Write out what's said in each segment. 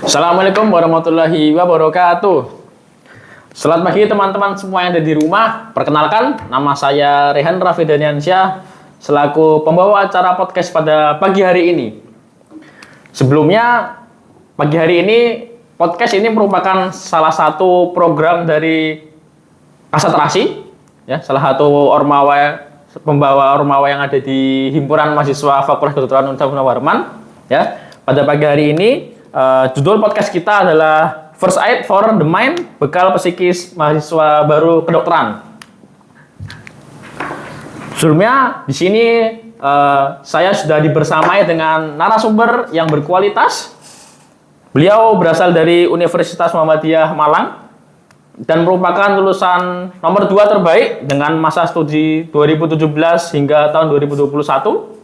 Assalamualaikum warahmatullahi wabarakatuh. Selamat pagi teman-teman semua yang ada di rumah. Perkenalkan, nama saya Rehan Raffi Daniansyah selaku pembawa acara podcast pada pagi hari ini. Sebelumnya, pagi hari ini podcast ini merupakan salah satu program dari Kasat Terasi, ya, salah satu pembawa ormawa yang ada di Himpunan Mahasiswa Fakultas Kedokteran Universitas Gunawarman. Ya, pada pagi hari ini judul podcast kita adalah First Aid for the Mind, bekal psikis mahasiswa baru kedokteran. Sebelumnya di sini saya sudah dibersamai dengan narasumber yang berkualitas. Beliau berasal dari Universitas Muhammadiyah Malang dan merupakan lulusan nomor 2 terbaik dengan masa studi 2017 hingga tahun 2021.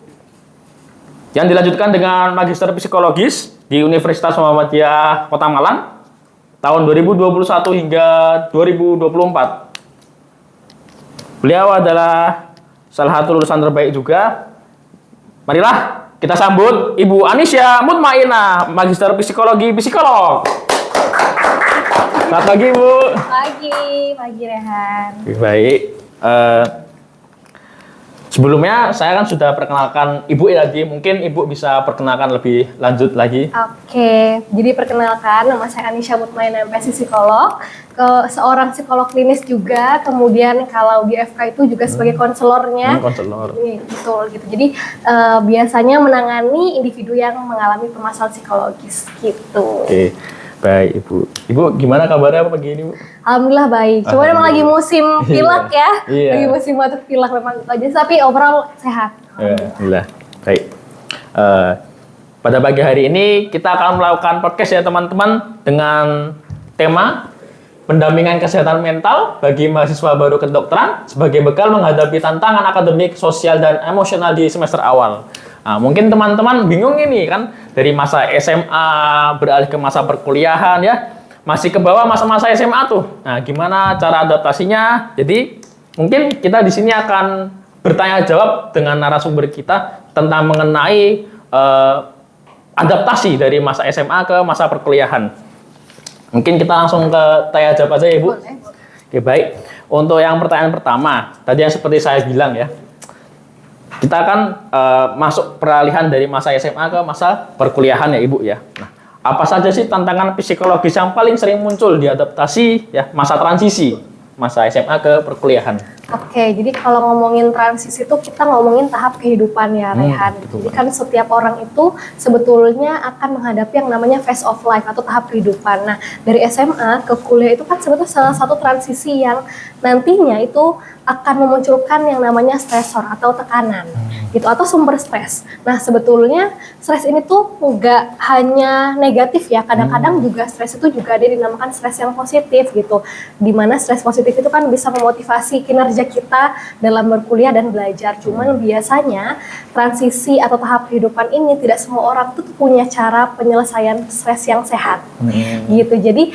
Yang dilanjutkan dengan Magister Psikologis di Universitas Muhammadiyah Kota Malang tahun 2021 hingga 2024. Beliau adalah salah satu lulusan terbaik juga. Marilah kita sambut Ibu Anisya Mutmainah, Magister Psikologi Psikolog. Selamat pagi, Bu. Pagi Rehan. Baik. Sebelumnya saya kan sudah perkenalkan Ibu tadi, mungkin Ibu bisa perkenalkan lebih lanjut lagi. Oke, jadi perkenalkan nama saya Anisya Mutmainah, MPSI Psikolog, seorang psikolog klinis juga, kemudian kalau di FK itu juga sebagai konselornya. Konselor. Betul gitu. Jadi biasanya menangani individu yang mengalami permasalahan psikologis gitu. Oke. Baik, Ibu. Ibu gimana kabarnya pagi ini, Bu? Alhamdulillah baik. Cuma memang lagi musim pilek ya. Iya. Lagi musim batuk pilek memang itu aja. Tapi overall sehat. Alhamdulillah. Baik. Pada pagi hari ini kita akan melakukan podcast ya teman-teman dengan tema pendampingan kesehatan mental bagi mahasiswa baru kedokteran sebagai bekal menghadapi tantangan akademik, sosial, dan emosional di semester awal. Nah, mungkin teman-teman bingung ini kan dari masa SMA beralih ke masa perkuliahan ya, masih ke bawah masa-masa SMA tuh. Nah, gimana cara adaptasinya? Jadi mungkin kita di sini akan bertanya jawab dengan narasumber kita tentang mengenai adaptasi dari masa SMA ke masa perkuliahan. Mungkin kita langsung ke tanya jawab aja ya, Bu. Boleh. Oke, baik. Untuk yang pertanyaan pertama, tadi yang seperti saya bilang ya, kita kan masuk peralihan dari masa SMA ke masa perkuliahan ya, Ibu ya. Nah, apa saja sih tantangan psikologis yang paling sering muncul di adaptasi ya masa transisi masa SMA ke perkuliahan? Oke, jadi kalau ngomongin transisi itu kita ngomongin tahap kehidupan ya, Rehan. Jadi kan setiap orang itu sebetulnya akan menghadapi yang namanya phase of life atau tahap kehidupan. Nah, dari SMA ke kuliah itu kan sebetulnya salah satu transisi yang nantinya itu akan memunculkan yang namanya stresor atau tekanan gitu atau sumber stres. Nah, sebetulnya stres ini tuh nggak hanya negatif ya, kadang-kadang juga stres itu juga ada dinamakan stres yang positif gitu. Dimana stres positif itu kan bisa memotivasi kinerja kita dalam berkuliah dan belajar. Cuman biasanya transisi atau tahap kehidupan ini tidak semua orang tuh punya cara penyelesaian stres yang sehat gitu. Jadi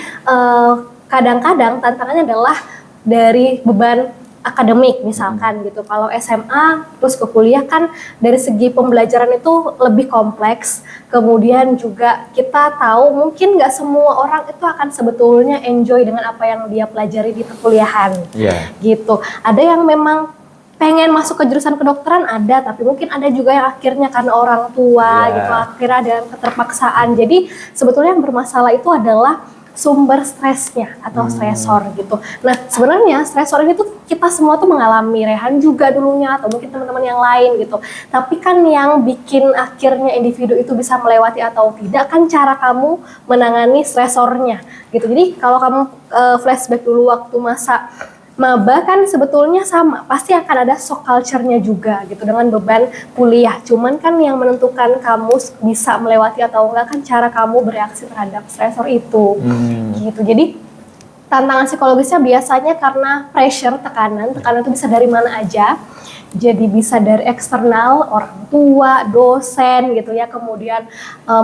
kadang-kadang tantangannya adalah dari beban akademik misalkan gitu. Kalau SMA terus ke kuliah kan dari segi pembelajaran itu lebih kompleks. Kemudian juga kita tahu mungkin nggak semua orang itu akan sebetulnya enjoy dengan apa yang dia pelajari di perkuliahan. Gitu. Ada yang memang pengen masuk ke jurusan kedokteran ada, tapi mungkin ada juga yang akhirnya karena orang tua gitu, akhirnya ada keterpaksaan. Jadi sebetulnya yang bermasalah itu adalah sumber stresnya atau stresor gitu. Nah, sebenarnya stresor ini tuh kita semua tuh mengalami, Rehan juga dulunya atau mungkin teman-teman yang lain gitu. Tapi kan yang bikin akhirnya individu itu bisa melewati atau tidak kan cara kamu menangani stresornya gitu. Jadi kalau kamu flashback dulu waktu masa maba kan sebetulnya sama, pasti akan ada shock culture-nya juga gitu dengan beban kuliah. Cuman kan yang menentukan kamu bisa melewati atau enggak kan cara kamu bereaksi terhadap stresor itu. Gitu. Jadi tantangan psikologisnya biasanya karena pressure, tekanan itu bisa dari mana aja. Jadi bisa dari eksternal, orang tua, dosen gitu ya, kemudian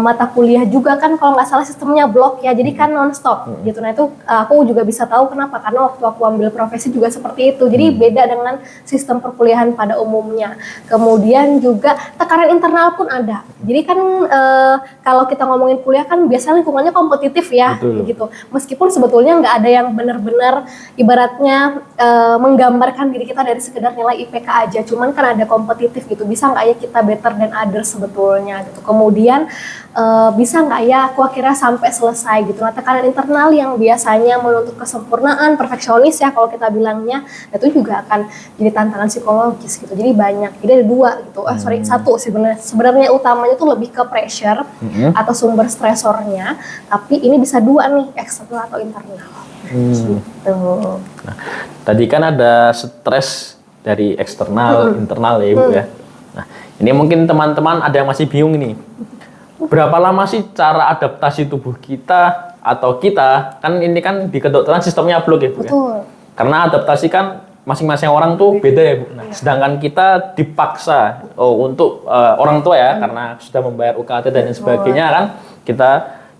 mata kuliah juga kan kalau nggak salah sistemnya blok ya, jadi kan non-stop gitu. Nah itu aku juga bisa tahu kenapa, karena waktu aku ambil profesi juga seperti itu, jadi beda dengan sistem perkuliahan pada umumnya. Kemudian juga tekanan internal pun ada, jadi kan kalau kita ngomongin kuliah kan biasanya lingkungannya kompetitif ya. Betul. Gitu. Meskipun sebetulnya nggak ada yang benar-benar ibaratnya menggambarkan diri kita dari sekedar nilai IPK aja, cuman kan ada kompetitif gitu, bisa nggak ya kita better than others sebetulnya gitu. Kemudian bisa nggak ya aku akhirnya sampai selesai gitu. Nah tekanan internal yang biasanya menuntut kesempurnaan, perfeksionis ya kalau kita bilangnya, itu juga akan jadi tantangan psikologis gitu. Jadi banyak, jadi ada dua gitu. Satu sebenarnya utamanya tuh lebih ke pressure atau sumber stresornya, tapi ini bisa dua nih, eksternal atau internal. Gitu. Nah, tadi kan ada stres dari eksternal, internal ya Ibu ya. Nah, ini mungkin teman-teman ada yang masih bingung ini. Berapa lama sih cara adaptasi tubuh kita atau kita, kan ini kan di kedokteran sistemnya blok ya Bu ya. Karena adaptasi kan masing-masing orang tuh beda ya Bu. Nah, sedangkan kita dipaksa untuk orang tua ya, karena sudah membayar UKT dan lain sebagainya kan, kita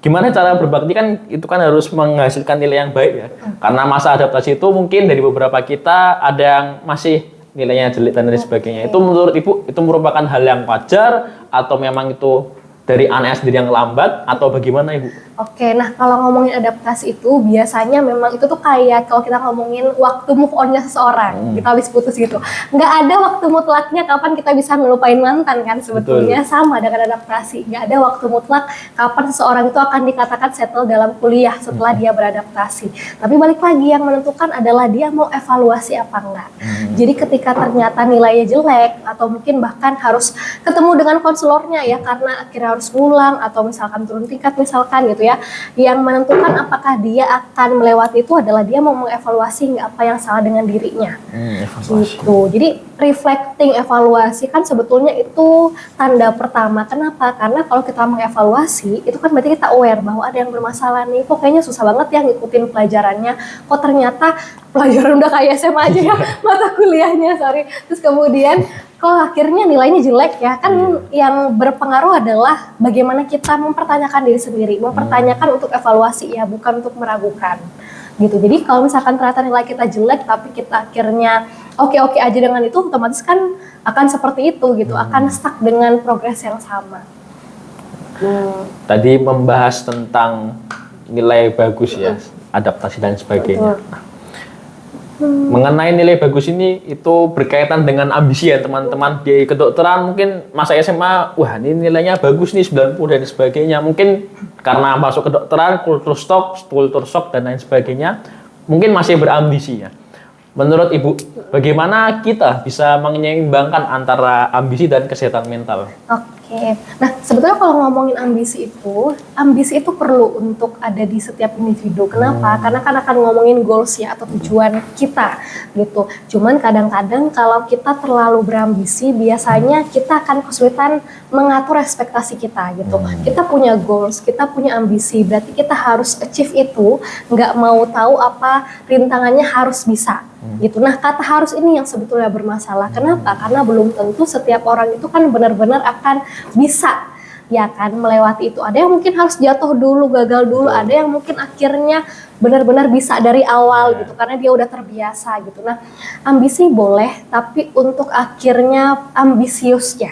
gimana cara berbakti kan itu kan harus menghasilkan nilai yang baik ya. Karena masa adaptasi itu mungkin dari beberapa kita ada yang masih nilainya jelek dan lain sebagainya. Itu menurut Ibu itu merupakan hal yang wajar atau memang itu dari anaknya sendiri yang lambat atau bagaimana Ibu? Oke, nah kalau ngomongin adaptasi itu biasanya memang itu tuh kayak kalau kita ngomongin waktu move on-nya seseorang, kita habis putus gitu. Nggak ada waktu mutlaknya kapan kita bisa ngelupain mantan kan sebetulnya. Betul. Sama dengan adaptasi. Nggak ada waktu mutlak kapan seseorang itu akan dikatakan settle dalam kuliah setelah dia beradaptasi. Tapi balik lagi yang menentukan adalah dia mau evaluasi apa enggak. Jadi ketika ternyata nilainya jelek atau mungkin bahkan harus ketemu dengan konselornya ya karena akhirnya harus ngulang atau misalkan turun tingkat misalkan gitu ya, yang menentukan apakah dia akan melewati itu adalah dia mau mengevaluasi nggak apa yang salah dengan dirinya. Gitu. Jadi reflecting evaluasi kan sebetulnya itu tanda pertama. Kenapa? Karena kalau kita mengevaluasi itu kan berarti kita aware bahwa ada yang bermasalah nih, kok kayaknya susah banget ya ngikutin pelajarannya, kok ternyata pelajaran udah kayak SMA aja ya mata kuliahnya, terus kemudian kok akhirnya nilainya jelek ya, kan yang berpengaruh adalah bagaimana kita mempertanyakan diri sendiri, mempertanyakan untuk evaluasi ya, bukan untuk meragukan gitu. Jadi kalau misalkan ternyata nilai kita jelek tapi kita akhirnya oke-oke aja dengan itu, otomatis kan akan seperti itu gitu, akan stuck dengan progres yang sama. Tadi membahas tentang nilai bagus ya, adaptasi dan sebagainya. Mengenai nilai bagus ini itu berkaitan dengan ambisi ya teman-teman. Di kedokteran mungkin masa SMA, wah ini nilainya bagus nih 90 dan sebagainya. Mungkin karena masuk kedokteran, culture shock dan lain sebagainya, mungkin masih berambisi ya. Menurut Ibu, bagaimana kita bisa menyeimbangkan antara ambisi dan kesehatan mental? Oke, nah sebetulnya kalau ngomongin ambisi itu perlu untuk ada di setiap individu. Kenapa? Karena kan akan ngomongin goals ya atau tujuan kita gitu. Cuman kadang-kadang kalau kita terlalu berambisi, biasanya kita akan kesulitan mengatur ekspektasi kita gitu. Kita punya goals, kita punya ambisi, berarti kita harus achieve itu, nggak mau tahu apa rintangannya harus bisa. Gitu. Nah kata harus ini yang sebetulnya bermasalah. Kenapa? Karena belum tentu setiap orang itu kan benar-benar akan bisa ya kan melewati itu. Ada yang mungkin harus jatuh dulu, gagal dulu. Ada yang mungkin akhirnya benar-benar bisa dari awal gitu karena dia udah terbiasa gitu. Nah ambisi boleh, tapi untuk akhirnya ambisius ya.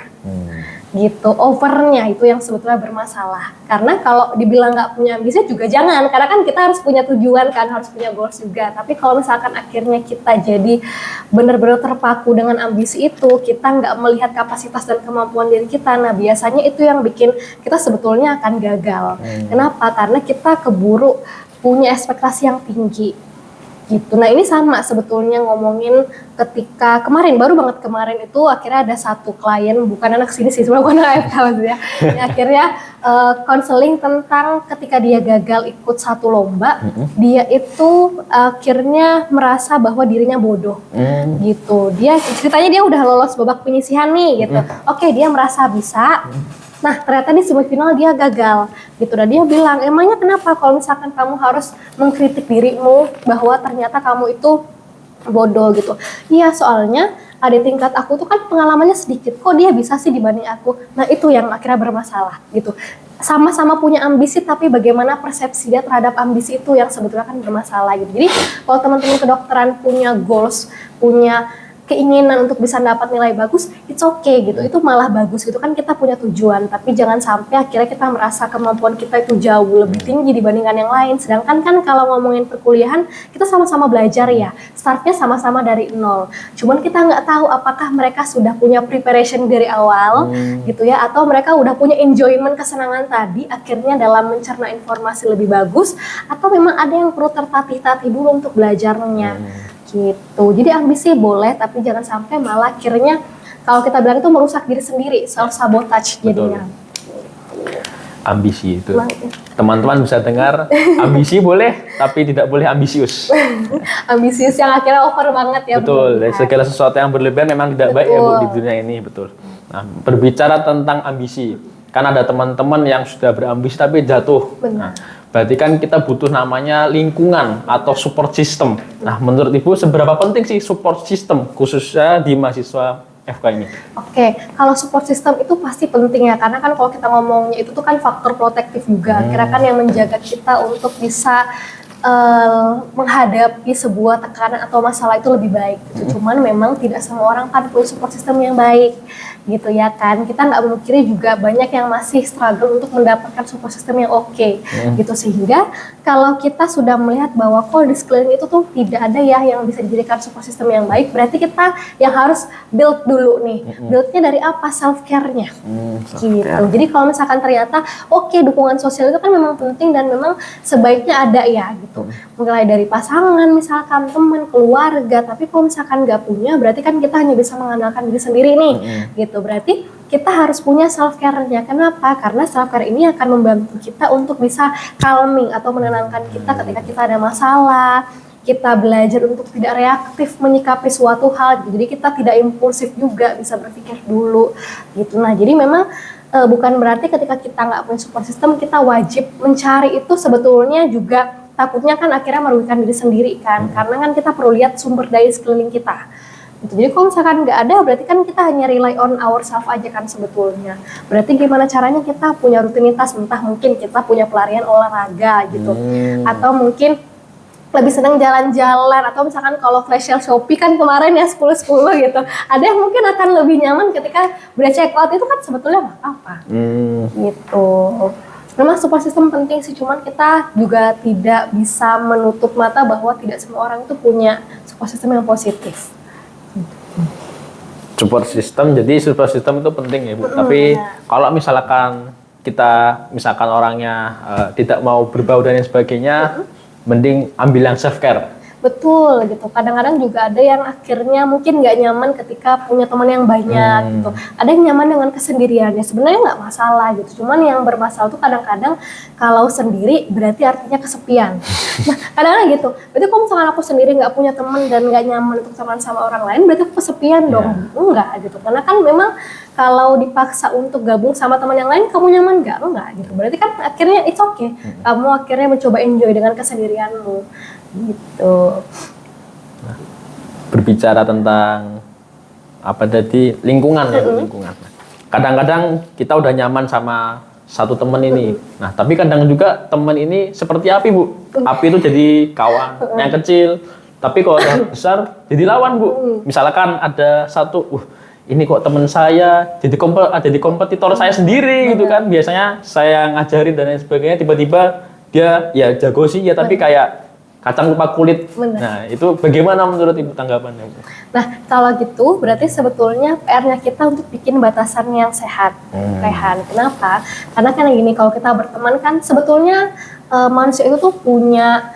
Gitu, overnya itu yang sebetulnya bermasalah. Karena kalau dibilang nggak punya ambisi juga jangan, karena kan kita harus punya tujuan kan, harus punya goals juga. Tapi kalau misalkan akhirnya kita jadi benar-benar terpaku dengan ambisi itu, kita nggak melihat kapasitas dan kemampuan diri kita, nah biasanya itu yang bikin kita sebetulnya akan gagal. Kenapa? Karena kita keburu punya ekspektasi yang tinggi. Gitu. Nah ini sama sebetulnya ngomongin ketika baru banget kemarin itu akhirnya ada satu klien, bukan anak sini sih, sebenarnya bukan anak AFK maksudnya. Akhirnya konseling tentang ketika dia gagal ikut satu lomba, dia itu akhirnya merasa bahwa dirinya bodoh. Gitu. Dia ceritanya dia udah lolos babak penyisihan nih gitu. Oke, dia merasa bisa. Nah, ternyata di semifinal dia gagal gitu. Dan dia bilang, emangnya kenapa kalau misalkan kamu harus mengkritik dirimu bahwa ternyata kamu itu bodoh gitu. Iya, soalnya adik tingkat aku tuh kan pengalamannya sedikit, kok dia bisa sih dibanding aku. Nah, itu yang akhirnya bermasalah gitu. Sama-sama punya ambisi, tapi bagaimana persepsi dia terhadap ambisi itu yang sebetulnya kan bermasalah gitu. Jadi kalau teman-teman kedokteran punya goals, punya keinginan untuk bisa dapat nilai bagus, it's okay gitu, itu malah bagus gitu kan, kita punya tujuan, tapi jangan sampai akhirnya kita merasa kemampuan kita itu jauh lebih tinggi dibandingkan yang lain. Sedangkan kan kalau ngomongin perkuliahan, kita sama-sama belajar ya, startnya sama-sama dari nol, cuman kita nggak tahu apakah mereka sudah punya preparation dari awal gitu ya, atau mereka udah punya enjoyment, kesenangan tadi akhirnya dalam mencerna informasi lebih bagus, atau memang ada yang perlu tertatih-tatih dulu untuk belajarnya. Gitu. Jadi ambisi boleh, tapi jangan sampai malah akhirnya kalau kita bilang itu merusak diri sendiri, self sabotage jadinya. Ambisi itu. Teman-teman bisa dengar, ambisi boleh, tapi tidak boleh ambisius. Ambisius yang akhirnya over banget ya. Betul. Segala sesuatu yang berlebihan memang tidak baik ya Bu di dunia ini, betul. Nah, berbicara tentang ambisi, kan ada teman-teman yang sudah berambisi tapi jatuh. Nah, berarti kan kita butuh namanya lingkungan atau support system. Nah, menurut Ibu seberapa penting sih support system khususnya di mahasiswa FK ini? Oke, kalau support system itu pasti penting ya, karena kan kalau kita ngomongnya itu tuh kan faktor protektif juga. Kira kan yang menjaga kita untuk bisa menghadapi sebuah tekanan atau masalah itu lebih baik gitu. Cuman memang tidak semua orang kan punya support system yang baik gitu ya kan. Kita nggak memungkiri juga banyak yang masih struggle untuk mendapatkan support system yang oke gitu. Sehingga kalau kita sudah melihat bahwa kok di sekeliling itu tuh tidak ada ya yang bisa dijadikan support system yang baik, berarti kita yang harus build dulu nih. Buildnya dari apa? Self care-nya gitu. Jadi kalau misalkan ternyata dukungan sosial itu kan memang penting dan memang sebaiknya ada ya gitu. Mulai dari pasangan, misalkan teman, keluarga, tapi kalau misalkan nggak punya, berarti kan kita hanya bisa mengandalkan diri sendiri nih, gitu. Berarti kita harus punya self care-nya. Kenapa? Karena self care ini akan membantu kita untuk bisa calming atau menenangkan kita ketika kita ada masalah. Kita belajar untuk tidak reaktif menyikapi suatu hal, gitu. Jadi kita tidak impulsif juga, bisa berpikir dulu, gitu. Nah, jadi memang bukan berarti ketika kita nggak punya support system, kita wajib mencari itu sebetulnya juga. Takutnya kan akhirnya merugikan diri sendiri kan, karena kan kita perlu lihat sumber daya sekeliling kita. Jadi kalau misalkan nggak ada, berarti kan kita hanya rely on ourselves aja kan sebetulnya. Berarti gimana caranya kita punya rutinitas, entah mungkin kita punya pelarian olahraga gitu, atau mungkin lebih senang jalan-jalan, atau misalkan kalau flash sale Shopee kan kemarin ya 10-10 gitu. Ada yang mungkin akan lebih nyaman ketika udah check out, itu kan sebetulnya nggak apa-apa gitu. Memang support system penting sih, cuman kita juga tidak bisa menutup mata bahwa tidak semua orang itu punya support system yang positif. Support system, jadi support system itu penting ya Bu. Tapi kalau misalkan misalkan orangnya tidak mau berbau dan lain sebagainya, mending ambil yang self care. Betul gitu. Kadang-kadang juga ada yang akhirnya mungkin nggak nyaman ketika punya teman yang banyak gitu. Ada yang nyaman dengan kesendiriannya. Sebenarnya nggak masalah gitu. Cuman yang bermasalah tuh kadang-kadang kalau sendiri berarti artinya kesepian. Nah, kadang-kadang gitu. Berarti kalau misalkan aku sendiri nggak punya teman dan nggak nyaman untuk teman sama orang lain, berarti aku kesepian dong. Enggak gitu. Karena kan memang kalau dipaksa untuk gabung sama teman yang lain, kamu nyaman nggak? Enggak gitu. Berarti kan akhirnya it's okay. Kamu akhirnya mencoba enjoy dengan kesendirianmu. Gitu. Nah, berbicara tentang apa tadi, lingkungan ya, lingkungan. Kadang-kadang kita udah nyaman sama satu teman ini. Nah, tapi kadang juga teman ini seperti api, Bu. Api itu jadi kawan yang kecil, tapi kalau yang besar jadi lawan, Bu. Misalkan ada satu, ini kok teman saya jadi kompetitor saya sendiri gitu kan. Biasanya saya ngajarin dan lain sebagainya, tiba-tiba dia ya jago sih ya, tapi kayak kacang lupa kulit. Nah, itu bagaimana menurut Ibu tanggapannya? Nah, kalau gitu berarti sebetulnya PR-nya kita untuk bikin batasan yang sehat, Rehan. Kenapa? Karena kan gini, kalau kita berteman kan sebetulnya manusia itu tuh punya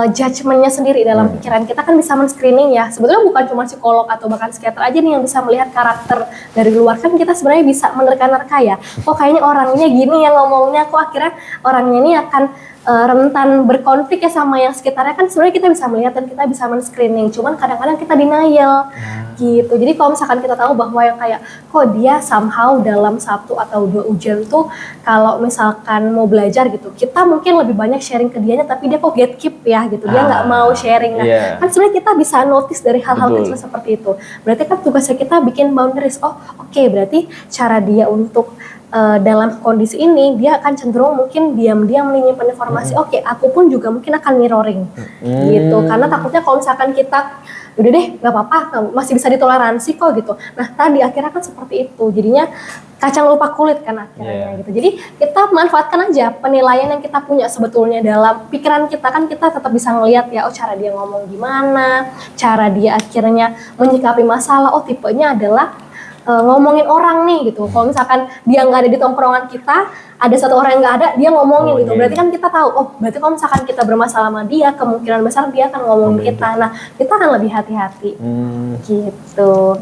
judgement-nya sendiri dalam pikiran. Kita kan bisa men-screening ya. Sebetulnya bukan cuma psikolog atau bahkan psikiater aja nih yang bisa melihat karakter dari luar. Kan kita sebenarnya bisa menerka-nerka ya. Kok kayaknya orangnya gini yang ngomongnya, kok akhirnya orangnya ini akan rentan berkonflik ya sama yang sekitarnya, kan sebenarnya kita bisa melihat dan kita bisa men-screening, cuman kadang-kadang kita denial gitu. Jadi kalau misalkan kita tahu bahwa yang kayak kok dia somehow dalam 1 atau 2 ujian tuh kalau misalkan mau belajar gitu, kita mungkin lebih banyak sharing ke dianya, tapi dia kok gatekeep ya gitu, dia nggak mau sharing. Nah kan sebenarnya kita bisa notice dari hal-hal kecil seperti itu. Berarti kan tugasnya kita bikin boundaries. Oke, berarti cara dia untuk dalam kondisi ini dia akan cenderung mungkin diam-diam menyimpan informasi. Oke, aku pun juga mungkin akan mirroring gitu, karena takutnya kalau misalkan kita udah deh nggak apa-apa, masih bisa ditoleransi kok gitu. Nah tadi akhirnya kan seperti itu, jadinya kacang lupa kulit kan akhirnya gitu. Jadi kita manfaatkan aja penilaian yang kita punya sebetulnya dalam pikiran kita, kan kita tetap bisa ngelihat ya, cara dia ngomong gimana, cara dia akhirnya menyikapi masalah. Tipenya adalah ngomongin orang nih gitu. Kalau misalkan dia nggak ada di tongkrongan kita, ada satu orang yang nggak ada, dia ngomongin gitu. Berarti kan kita tahu, berarti kalau misalkan kita bermasalah sama dia, kemungkinan besar dia akan ngomongin kita. Nah, kita akan lebih hati-hati gitu.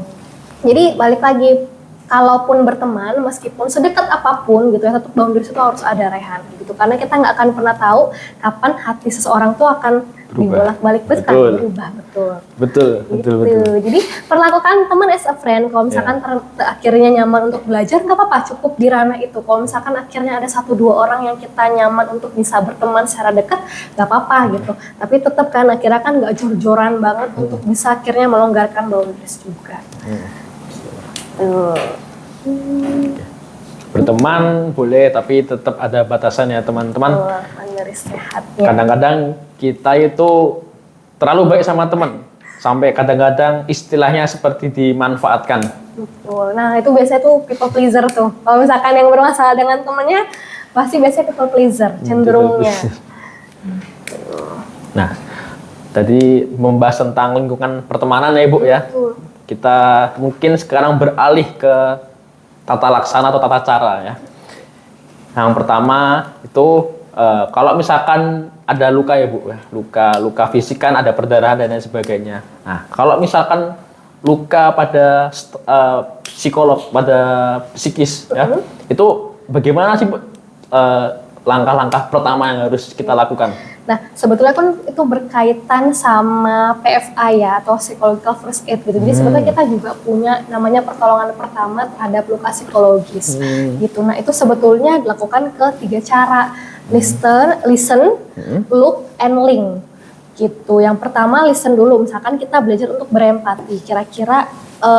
Jadi balik lagi, kalaupun berteman, meskipun sedekat apapun gitu ya, tetap boundaries itu harus ada, Rehan gitu. Karena kita nggak akan pernah tahu kapan hati seseorang tuh akan dibolak-balik berubah. Betul. Jadi perlakukan teman as a friend. Kalau misalkan akhirnya nyaman untuk belajar, nggak apa-apa, cukup di ranah itu. Kalau misalkan akhirnya ada 1-2 orang yang kita nyaman untuk bisa berteman secara dekat, nggak apa-apa gitu. Tapi tetap kan akhirnya kan nggak jor-joran banget untuk bisa akhirnya melonggarkan boundaries juga. Berteman boleh, tapi tetap ada batasannya, teman-teman. Kadang-kadang kita itu terlalu baik sama teman, sampai kadang-kadang istilahnya seperti dimanfaatkan. Betul. Nah itu biasanya tuh people pleaser tuh. Kalau misalkan yang bermasalah dengan temannya, pasti biasanya people pleaser cenderungnya. Nah, tadi membahas tentang lingkungan pertemanan ya Ibu ya. Betul. Kita mungkin sekarang beralih ke tata laksana atau tata cara ya. Yang pertama itu kalau misalkan ada luka ya Bu, luka fisik kan ada perdarahan dan lain sebagainya. Nah, kalau misalkan luka pada psikolog, pada psikis ya, itu bagaimana sih Bu langkah-langkah pertama yang harus kita lakukan? Nah, sebetulnya kan itu berkaitan sama PFA ya, atau psychological first aid gitu. Jadi sebetulnya kita juga punya namanya pertolongan pertama terhadap luka psikologis gitu. Nah, itu sebetulnya dilakukan ke 3 cara. Listen, look, and link gitu. Yang pertama listen dulu, misalkan kita belajar untuk berempati. Kira-kira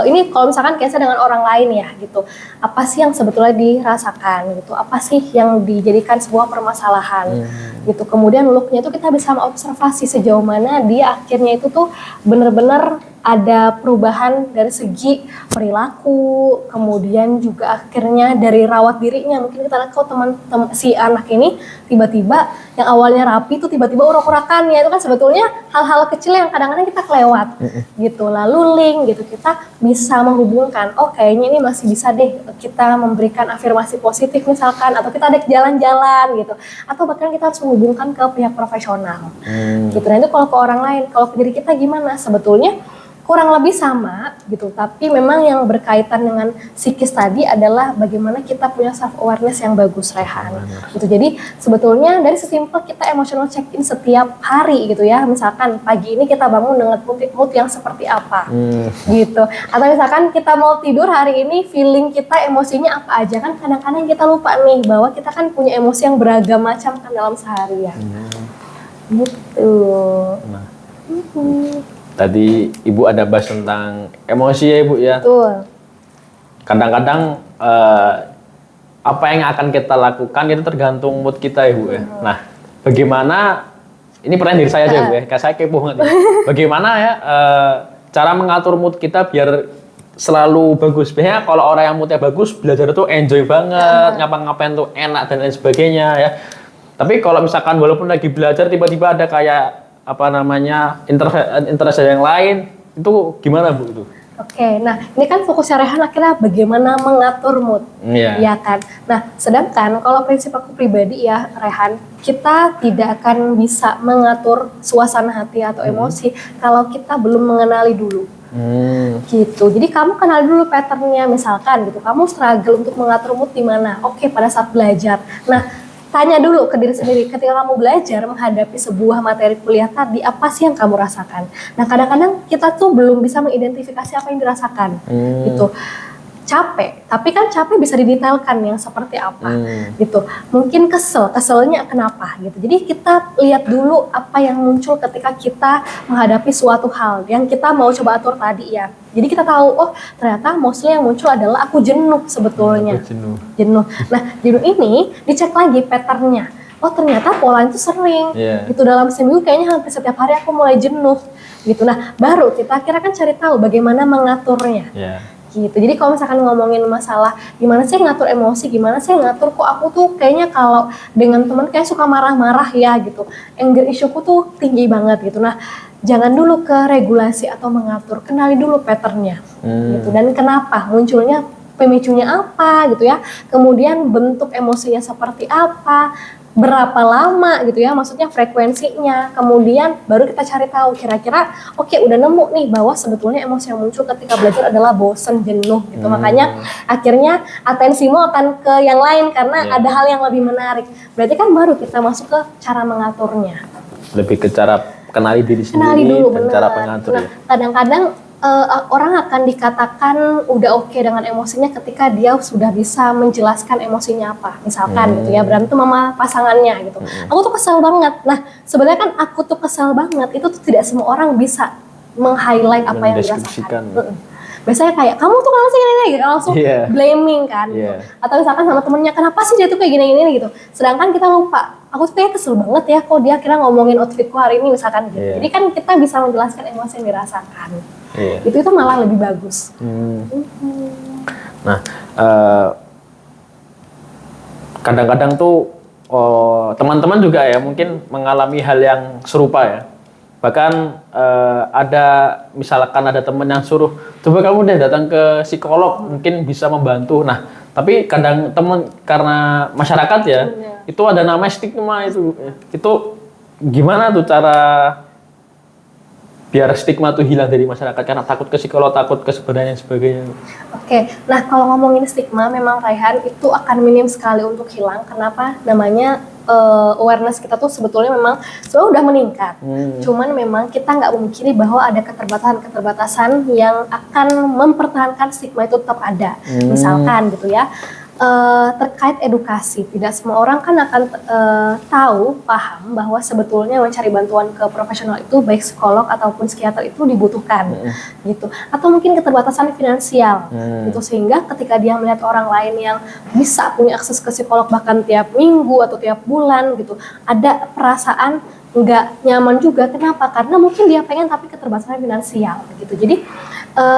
ini kalau misalkan kisah dengan orang lain ya gitu, apa sih yang sebetulnya dirasakan gitu, apa sih yang dijadikan sebuah permasalahan gitu. Kemudian looknya itu kita bisa mengobservasi sejauh mana dia akhirnya itu tuh benar-benar ada perubahan dari segi perilaku, kemudian juga akhirnya dari rawat dirinya. Mungkin kita lihat kok si anak ini tiba-tiba yang awalnya rapi tuh tiba-tiba urak-urakannya, itu kan sebetulnya hal-hal kecil yang kadang-kadang kita kelewat gitu. Lalu link gitu, kita bisa menghubungkan, kayaknya ini masih bisa deh kita memberikan afirmasi positif misalkan, atau kita ada jalan-jalan gitu, atau bahkan kita harus menghubungkan ke pihak profesional gitu. Nah itu kalau ke orang lain. Kalau ke diri kita gimana? Sebetulnya kurang lebih sama gitu, tapi memang yang berkaitan dengan psikis tadi adalah bagaimana kita punya self awareness yang bagus, Rehan gitu. Jadi sebetulnya dari sesimpel kita emotional check in setiap hari gitu ya, misalkan pagi ini kita bangun dengan mood yang seperti apa gitu, atau misalkan kita mau tidur hari ini feeling kita emosinya apa aja. Kan kadang-kadang kita lupa nih bahwa kita kan punya emosi yang beragam macam kan dalam seharian gitu. Tadi Ibu ada bahas tentang emosi ya Ibu ya. Betul. Kadang-kadang apa yang akan kita lakukan itu tergantung mood kita ya Ibu ya. Nah, bagaimana, ini pertanyaan diri saya aja Bu ya, saya kepo banget. Bagaimana ya cara mengatur mood kita biar selalu bagus. Biasanya kalau orang yang moodnya bagus, belajar itu enjoy banget, ngapa-ngapain tuh enak dan lain sebagainya ya. Tapi kalau misalkan walaupun lagi belajar tiba-tiba ada kayak interest yang lain, itu gimana Bu itu? Oke, nah ini kan fokusnya Rehan akhirnya bagaimana mengatur mood, ya kan. Nah, sedangkan kalau prinsip aku pribadi ya Rehan, kita tidak akan bisa mengatur suasana hati atau emosi kalau kita belum mengenali dulu. Gitu. Jadi kamu kenal dulu patternnya, misalkan gitu. Kamu struggle untuk mengatur mood di mana? Oke, pada saat belajar. Nah, tanya dulu ke diri sendiri, ketika kamu belajar menghadapi sebuah materi kuliah tadi, apa sih yang kamu rasakan? Nah, kadang-kadang kita tuh belum bisa mengidentifikasi apa yang dirasakan, gitu. Capek, tapi kan capek bisa didetailkan yang seperti apa, gitu. Mungkin keselnya kenapa, gitu. Jadi kita lihat dulu apa yang muncul ketika kita menghadapi suatu hal yang kita mau coba atur tadi ya. Jadi kita tahu, oh ternyata mostly yang muncul adalah aku jenuh sebetulnya. Jenuh. Nah, jenuh ini dicek lagi patternnya. Oh ternyata pola itu sering, gitu dalam seminggu kayaknya hampir setiap hari aku mulai jenuh, gitu. Nah baru kita akhirnya kan cari tahu bagaimana mengaturnya. Gitu. Jadi kalau misalkan ngomongin masalah gimana sih ngatur emosi, gimana sih ngatur kok aku tuh kayaknya kalau dengan teman kayak suka marah-marah ya gitu. Anger issue-ku tuh tinggi banget gitu. Nah, jangan dulu ke regulasi atau mengatur, kenali dulu patternnya gitu. Dan kenapa munculnya, pemicunya apa gitu ya. Kemudian bentuk emosinya seperti apa, berapa lama gitu ya, maksudnya frekuensinya, kemudian baru kita cari tahu kira-kira oke, udah nemu nih bahwa sebetulnya emosi yang muncul ketika belajar adalah bosen, jenuh gitu. Makanya akhirnya atensimu akan ke yang lain karena ada hal yang lebih menarik. Berarti kan baru kita masuk ke cara mengaturnya. Lebih ke cara kenali diri sendiri dan cara pengatur. Nah, kadang-kadang orang akan dikatakan udah oke dengan emosinya ketika dia sudah bisa menjelaskan emosinya apa, misalkan gitu ya, berantem sama pasangannya gitu. Aku tuh kesel banget. Nah sebenarnya kan aku tuh kesel banget itu tuh tidak semua orang bisa meng-highlight apa yang dirasakan. Biasanya kayak kamu tuh kenapa sih gini gitu, langsung blaming kan gitu. Atau misalkan sama temennya, kenapa sih dia tuh kayak gini gitu. Sedangkan kita lupa, aku tuh kayak kesel banget ya kok dia kira ngomongin outfitku hari ini misalkan gitu. Jadi kan kita bisa menjelaskan emosi yang dirasakan. Itu malah lebih bagus. Nah, kadang-kadang tuh teman-teman juga ya mungkin mengalami hal yang serupa ya. Bahkan ada misalkan ada teman yang suruh coba kamu deh datang ke psikolog, mungkin bisa membantu. Nah, tapi kadang teman karena masyarakat ya, itu ada namanya stigma itu. Itu gimana tuh cara biar stigma tuh hilang dari masyarakat karena takut ke psikolog, takut ke sebenarnya dan sebagainya. Oke, nah kalau ngomongin stigma memang Raihan itu akan minim sekali untuk hilang. Kenapa? Namanya awareness kita tuh sebetulnya memang sebenarnya udah meningkat. Cuman memang kita nggak memungkiri bahwa ada keterbatasan-keterbatasan yang akan mempertahankan stigma itu tetap ada. Misalkan gitu ya. Terkait edukasi, tidak semua orang kan akan tahu, paham bahwa sebetulnya mencari bantuan ke profesional itu baik psikolog ataupun psikiater itu dibutuhkan, gitu. Atau mungkin keterbatasan finansial, gitu, sehingga ketika dia melihat orang lain yang bisa punya akses ke psikolog bahkan tiap minggu atau tiap bulan, gitu, ada perasaan nggak nyaman juga. Kenapa? Karena mungkin dia pengen tapi keterbatasan finansial, gitu. Jadi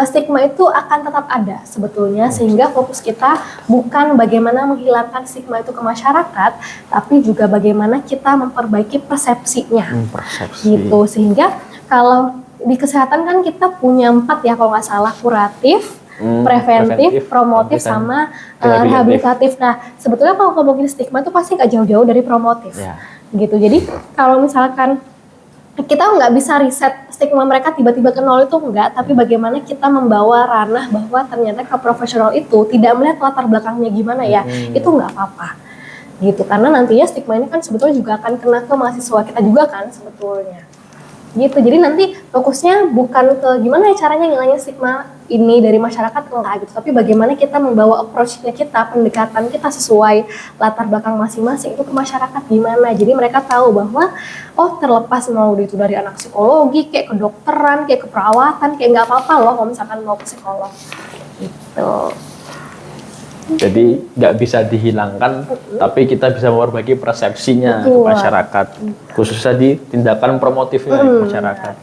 stigma itu akan tetap ada sebetulnya, sehingga fokus kita bukan bagaimana menghilangkan stigma itu ke masyarakat, tapi juga bagaimana kita memperbaiki persepsinya, gitu. Sehingga kalau di kesehatan kan kita punya 4 ya kalau nggak salah, kuratif, preventif, promotif, sama rehabilitatif. Nah sebetulnya kalau ngomongin stigma itu pasti nggak jauh-jauh dari promotif, gitu. Jadi kalau misalkan kita nggak bisa riset stigma mereka tiba-tiba ke nol itu enggak, tapi bagaimana kita membawa ranah bahwa ternyata ke profesional itu tidak melihat latar belakangnya gimana ya, itu nggak apa-apa, gitu. Karena nantinya stigma ini kan sebetulnya juga akan kena ke mahasiswa kita juga kan sebetulnya, gitu. Jadi nanti fokusnya bukan ke gimana ya caranya ngilangin stigma ini dari masyarakat, enggak gitu, tapi bagaimana kita membawa approach-nya kita, pendekatan kita sesuai latar belakang masing-masing itu ke masyarakat gimana. Jadi mereka tahu bahwa oh terlepas mau itu dari anak psikologi, kayak kedokteran, kayak keperawatan, kayak nggak apa-apa loh kalau misalkan mau ke psikolog, gitu. Jadi nggak bisa dihilangkan, tapi kita bisa memperbaiki persepsinya ke masyarakat, khususnya di tindakan promotifnya di masyarakat.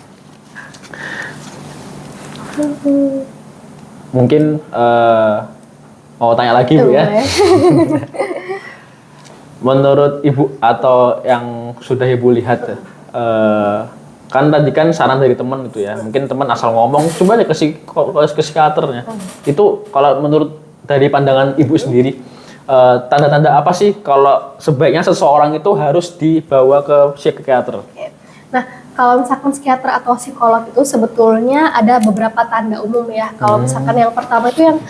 Mungkin mau tanya lagi Bu ya. Menurut Ibu atau yang sudah Ibu lihat, kan tadi kan saran dari teman itu ya, mungkin teman asal ngomong coba deh ke psikiaternya. Itu kalau menurut dari pandangan Ibu sendiri, tanda-tanda apa sih kalau sebaiknya seseorang itu harus dibawa ke psikiater? Nah, kalau misalkan psikiater atau psikolog itu sebetulnya ada beberapa tanda umum ya. Kalau misalkan yang pertama itu yang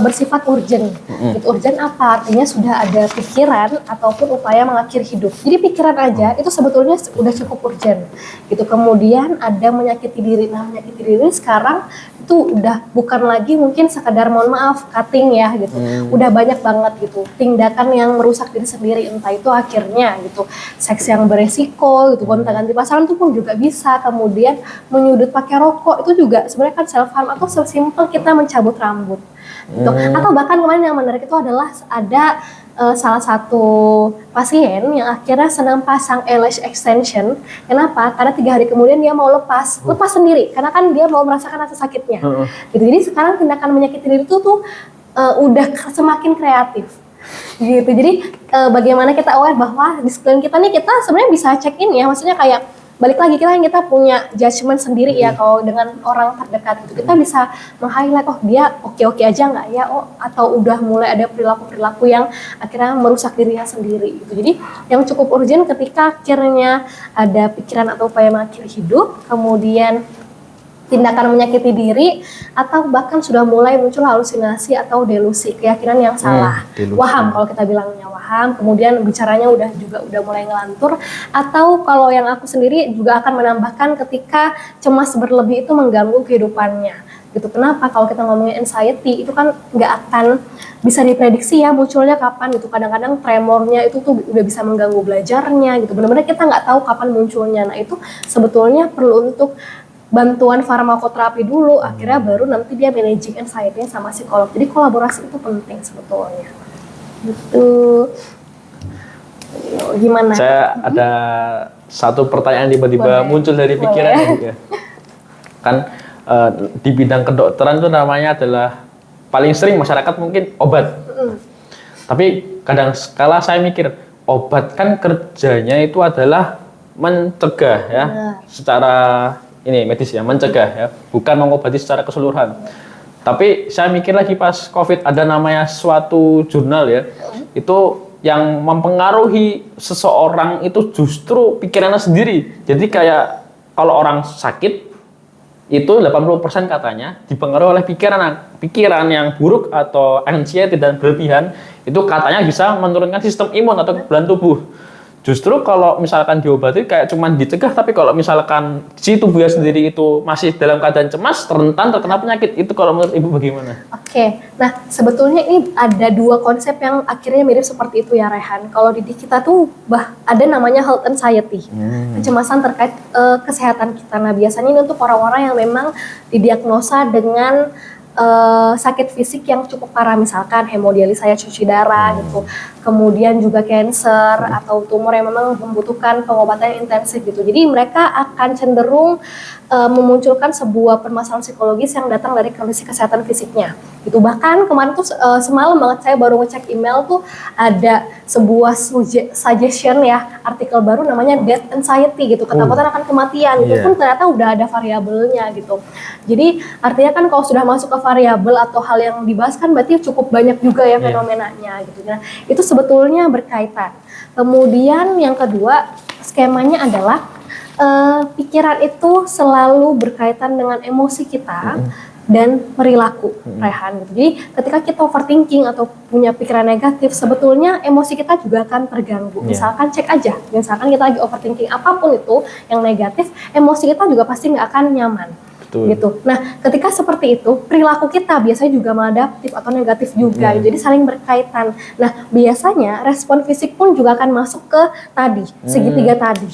bersifat urgent. Gitu. Urgent apa? Artinya sudah ada pikiran ataupun upaya mengakhiri hidup. Jadi pikiran aja itu sebetulnya udah cukup urgent. Gitu. Kemudian ada menyakiti diri. Nah, menyakiti diri sekarang itu udah bukan lagi mungkin sekadar mohon maaf cutting ya gitu. Udah banyak banget gitu. Tindakan yang merusak diri sendiri, entah itu akhirnya gitu seks yang beresiko gitu, gonta-ganti pasangan itu pun juga bisa. Kemudian menyudut pakai rokok itu juga sebenarnya kan self harm atau sesimpel kita mencabut rambut gitu. Atau bahkan kemarin yang menarik itu adalah ada salah satu pasien yang akhirnya senang pasang eyelash extension. Kenapa? Karena 3 hari kemudian dia mau lepas sendiri karena kan dia mau merasakan rasa sakitnya gitu. Jadi sekarang tindakan menyakiti diri itu tuh udah semakin kreatif gitu. Jadi bagaimana kita aware bahwa di sekeliling kita nih, kita sebenarnya bisa check in ya, maksudnya kayak balik lagi kita punya judgement sendiri ya kalau dengan orang terdekat gitu. Kita bisa meng-highlight, oh dia oke-oke aja nggak ya, oh atau udah mulai ada perilaku-perilaku yang akhirnya merusak dirinya sendiri gitu. Jadi yang cukup urgent ketika akhirnya ada pikiran atau upaya mengakhiri hidup, kemudian tindakan menyakiti diri, atau bahkan sudah mulai muncul halusinasi atau delusi, keyakinan yang salah, waham kalau kita bilangnya waham, kemudian bicaranya udah mulai ngelantur, atau kalau yang aku sendiri juga akan menambahkan ketika cemas berlebih itu mengganggu kehidupannya gitu. Kenapa? Kalau kita ngomongin anxiety itu kan nggak akan bisa diprediksi ya munculnya kapan gitu. Kadang-kadang tremornya itu tuh udah bisa mengganggu belajarnya gitu. Benar-benar kita nggak tahu kapan munculnya. Nah itu sebetulnya perlu untuk bantuan farmakoterapi dulu, akhirnya baru nanti dia managing anxiety-nya sama psikolog. Jadi kolaborasi itu penting sebetulnya. Gitu. Gimana? Saya ada satu pertanyaan tiba-tiba muncul dari pikiran ya. Kan di bidang kedokteran itu namanya adalah paling sering masyarakat mungkin obat. Tapi kadang kala saya mikir obat kan kerjanya itu adalah mencegah ya, secara ini medis ya, mencegah ya, bukan mengobati secara keseluruhan. Tapi saya mikir lagi pas COVID ada namanya suatu jurnal ya, itu yang mempengaruhi seseorang itu justru pikirannya sendiri. Jadi kayak kalau orang sakit itu 80% katanya dipengaruhi oleh pikiran yang buruk atau anxiety dan berlebihan, itu katanya bisa menurunkan sistem imun atau kekebalan tubuh. Justru kalau misalkan diobati kayak cuman dicegah, tapi kalau misalkan si tubuhnya sendiri itu masih dalam keadaan cemas, rentan terkena penyakit. Itu kalau menurut Ibu bagaimana? Oke, nah sebetulnya ini ada 2 konsep yang akhirnya mirip seperti itu ya Rehan. Kalau di kita tuh ada namanya health anxiety, kecemasan terkait kesehatan kita. Nah biasanya ini untuk orang-orang yang memang didiagnosa dengan sakit fisik yang cukup parah, misalkan hemodialisa, cuci darah gitu, kemudian juga cancer atau tumor yang memang membutuhkan pengobatan yang intensif gitu. Jadi mereka akan cenderung memunculkan sebuah permasalahan psikologis yang datang dari kondisi kesehatan fisiknya gitu. Bahkan kemarin tuh semalam banget saya baru ngecek email tuh ada sebuah suggestion ya, artikel baru namanya death anxiety gitu, ketakutan akan kematian. Itu pun ternyata udah ada variabelnya gitu. Jadi artinya kan kalau sudah masuk ke variabel atau hal yang dibahas kan berarti cukup banyak juga ya fenomenanya gitu. Nah itu sebetulnya berkaitan. Kemudian yang kedua skemanya adalah pikiran itu selalu berkaitan dengan emosi kita dan perilaku, Rehan. Jadi ketika kita overthinking atau punya pikiran negatif, sebetulnya emosi kita juga akan terganggu. Misalkan cek aja, misalkan kita lagi overthinking apapun itu yang negatif, emosi kita juga pasti nggak akan nyaman. Gitu. Nah, ketika seperti itu, perilaku kita biasanya juga maladaptif atau negatif juga, jadi saling berkaitan. Nah, biasanya respon fisik pun juga akan masuk ke tadi, segitiga tadi.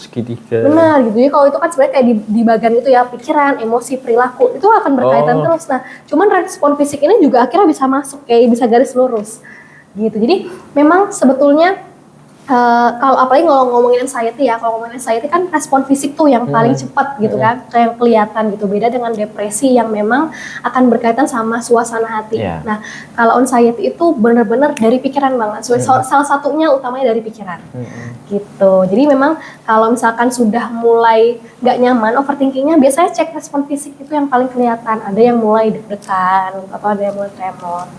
Benar, gitu. Jadi kalau itu kan sebenarnya kayak di bagian itu ya, pikiran, emosi, perilaku, itu akan berkaitan terus. Nah, cuman respon fisik ini juga akhirnya bisa masuk, kayak bisa garis lurus. Gitu. Jadi, memang sebetulnya kalau apalagi kalau ngomongin anxiety ya, kalau ngomongin anxiety kan respon fisik tuh yang paling cepat gitu kan, kayak kelihatan gitu. Beda dengan depresi yang memang akan berkaitan sama suasana hati. Nah, kalau anxiety itu benar-benar dari pikiran banget. Salah satunya utamanya dari pikiran. Gitu. Jadi memang kalau misalkan sudah mulai nggak nyaman, overthinkingnya biasanya cek respon fisik itu yang paling kelihatan. Ada yang mulai deg-degan atau ada yang mulai tremor.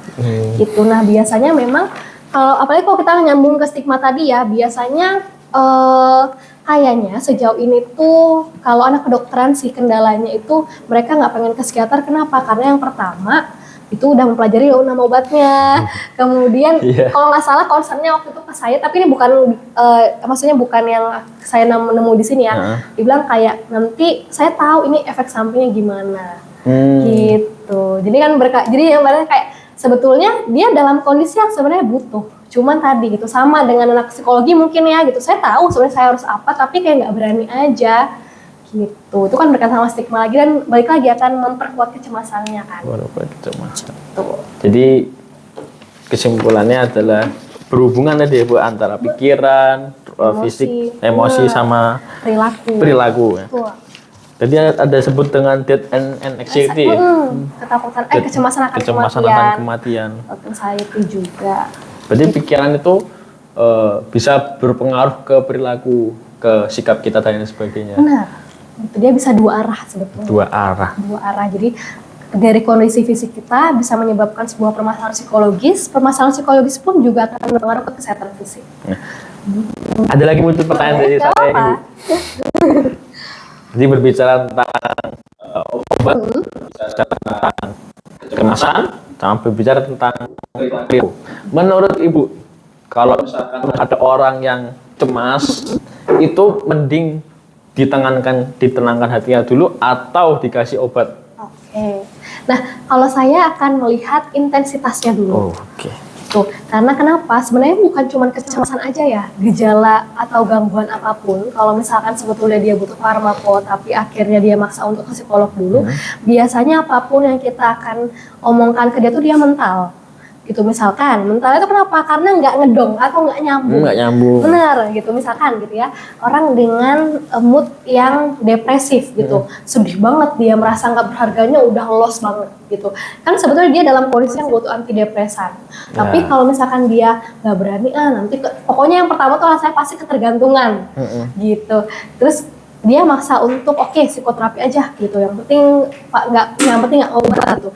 Gitu. Nah, biasanya memang apalagi kalau kita nyambung ke stigma tadi ya, biasanya kayaknya sejauh ini tuh kalau anak kedokteran sih kendalanya itu mereka nggak pengen ke psikiater. Kenapa? Karena yang pertama itu udah mempelajari nama obatnya. Kemudian kalau nggak salah concernnya waktu itu ke saya, tapi ini bukan maksudnya bukan yang saya nemu di sini ya. Dibilang kayak nanti saya tahu ini efek sampingnya gimana, gitu. Jadi kan jadi yang berarti kayak sebetulnya dia dalam kondisi yang sebenarnya butuh. Cuman tadi gitu sama dengan anak psikologi mungkin ya gitu. Saya tahu sebenarnya saya harus apa, tapi kayak nggak berani aja. Gitu, itu kan berkaitan sama stigma lagi dan balik lagi akan memperkuat kecemasannya kan. Memperkuat kecemasan. Jadi kesimpulannya adalah berhubungan tadi Bu antara pikiran, fisik, emosi sama perilaku. Ya. Jadi ada sebut dengan death and anxiety. Ketakutan, kecemasan akan kematian. Anxiety juga. Berarti pikiran itu bisa berpengaruh ke perilaku, ke sikap kita dan lain sebagainya. Benar. Itu dia bisa dua arah sebetulnya. Dua arah. Jadi dari kondisi fisik kita bisa menyebabkan sebuah permasalahan psikologis. Permasalahan psikologis pun juga akan berpengaruh ke kesehatan fisik. Ada lagi muncul pertanyaan dari saya, Ibu. Jadi berbicara tentang obat, tentang kecemasan, sama berbicara tentang perilaku. Menurut Ibu, kalau misalkan ada orang yang cemas, itu mending ditenangkan hatinya dulu atau dikasih obat? Oke. Nah, kalau saya akan melihat intensitasnya dulu. Oke. Tuh, karena kenapa? Sebenarnya bukan cuma kecemasan aja ya, gejala atau gangguan apapun. Kalau misalkan sebetulnya dia butuh farmako, tapi akhirnya dia maksa untuk ke psikolog dulu, biasanya apapun yang kita akan omongkan ke dia tuh dia mental. Gitu misalkan, mental itu kenapa? Karena nggak ngedong atau nggak nyambung. Benar, gitu misalkan gitu ya. Orang dengan mood yang depresif gitu, sedih banget dia merasa nggak berharganya, udah lost banget gitu. Kan sebetulnya dia dalam kondisi yang butuh antidepresan. Tapi kalau misalkan dia nggak berani, nanti pokoknya yang pertama tuh saya pasti ketergantungan, gitu. Terus dia maksa untuk psikoterapi aja gitu. Yang penting nggak obat gitu.